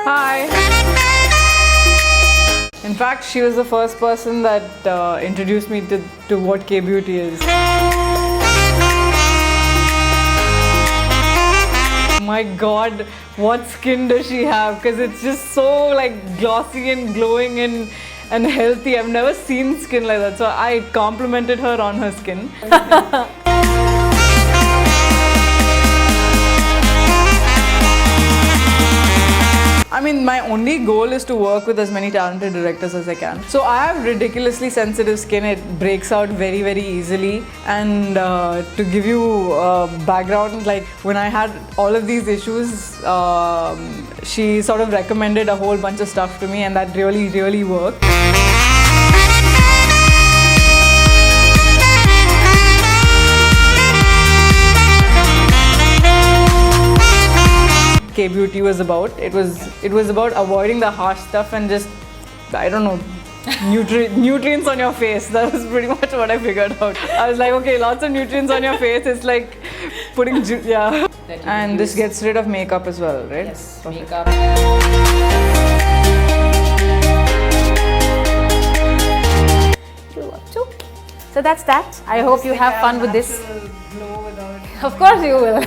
Hi. In fact, she was the first person that introduced me to what K-beauty is. My God, what skin does she have? Because it's just so like glossy and glowing and healthy. I've never seen skin like that. So I complimented her on her skin. I mean, my only goal is to work with as many talented directors as I can. So I have ridiculously sensitive skin. It breaks out very, very easily. And to give you background, like when I had all of these issues, she sort of recommended a whole bunch of stuff to me, and that really, really worked. K-beauty was about. It was about avoiding the harsh stuff and just, I don't know, nutrients on your face. That was pretty much what I figured out. I was like, okay, lots of nutrients on your face. It's like putting, yeah. And this gets rid of makeup as well, right? Yes, perfect. makeup. So that's that. I hope you have fun with this. Glow without Of course you will.